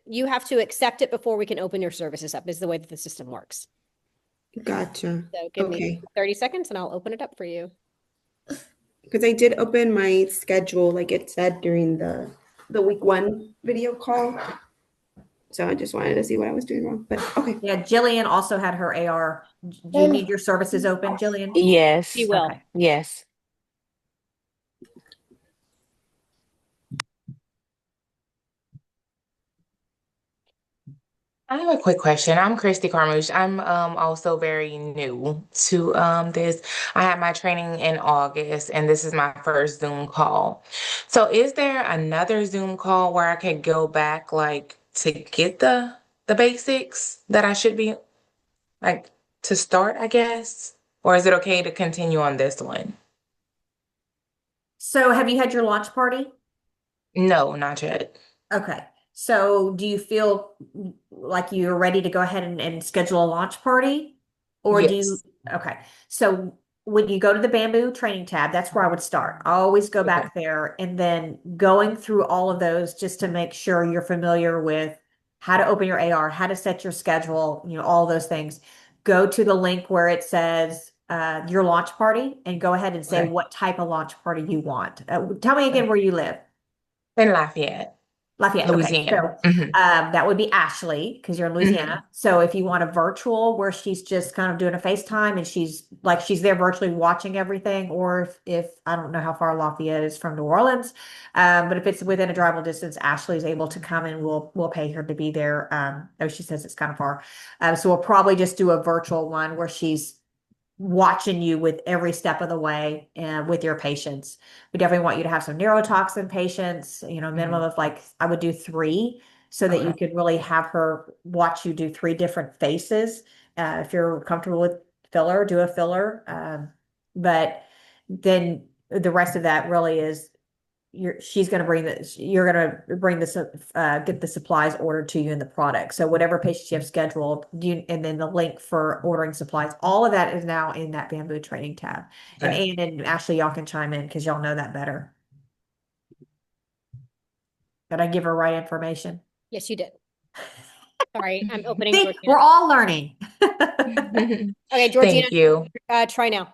you have to accept it before we can open your services up is the way that the system works. Gotcha. So give me Okay. 30 seconds and I'll open it up for you. Because I did open my schedule, like it said during the week 1 video call. So I just wanted to see what I was doing wrong. But okay. Yeah, Jillian also had her AR. Do you need your services open, Jillian? Yes. You will. Okay. Yes. I have a quick question. I'm Christy Carmouche. I'm also very new to this. I had my training in August, and this is my first Zoom call. So, is there another Zoom call where I could go back, like to get the basics that I should be like to start, I guess? Or is it okay to continue on this one? So have you had your launch party? No, not yet. Okay. So do you feel like you're ready to go ahead and schedule a launch party? Or do you, Yes. okay. So when you go to the bamboo training tab, that's where I would start. I always go Okay. back there and then going through all of those just to make sure you're familiar with how to open your AR, how to set your schedule, all those things. Go to the link where it says your launch party and go ahead and say Okay. what type of launch party you want. Tell me again where you live. In Lafayette, Lafayette. Okay. So Louisiana. Hmm. that would be Ashley because you're in Hmm. Louisiana. So if you want a virtual where she's just kind of doing a FaceTime and she's there virtually watching everything, or if I don't know how far Lafayette is from New Orleans, but if it's within a drivable distance, Ashley's able to come and we'll pay her to be there. Though she says it's kind of far. So we'll probably just do a virtual one where she's watching you with every step of the way and with your patients. We definitely want you to have some neurotoxin patients, minimum of like, I would do 3 so that you Okay. could really have her watch you do 3 different faces. If you're comfortable with filler, do a filler. But then the rest of that really is she's going to bring this, you're going to bring this, get the supplies ordered to you in the product. So whatever patients you have scheduled, and then the link for ordering supplies, all of that is now in that bamboo training tab. And Okay. Ann and Ashley, y'all can chime in because y'all know that better. Did I give her right information? Yes, you did. Sorry, I'm opening See, Georgina. we're all learning. Okay, Georgina, Thank you. try now.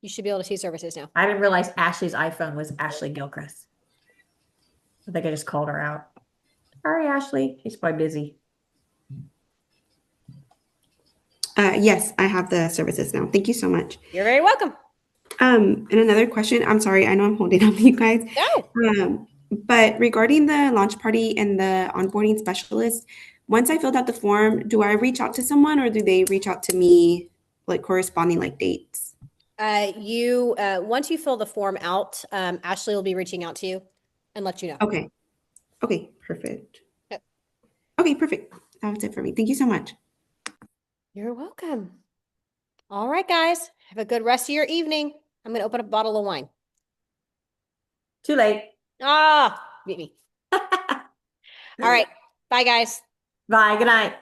You should be able to see services now. I didn't realize Ashley's iPhone was Ashley Gilchrist. I think I just called her out. Sorry, Ashley. She's probably busy. Yes, I have the services now. Thank you so much. You're very welcome. And another question. I'm sorry, I know I'm holding up you guys. No. But regarding the launch party and the onboarding specialist, once I filled out the form, do I reach out to someone or do they reach out to me, like corresponding like dates? You once you fill the form out, Ashley will be reaching out to you and let you know. Okay. Okay, perfect. Yep. Okay, perfect. That was it for me. Thank you so much. You're welcome. All right, guys. Have a good rest of your evening. I'm gonna open a bottle of wine. Too late. Ah, beat me. All right. Bye, guys. Bye. Good night.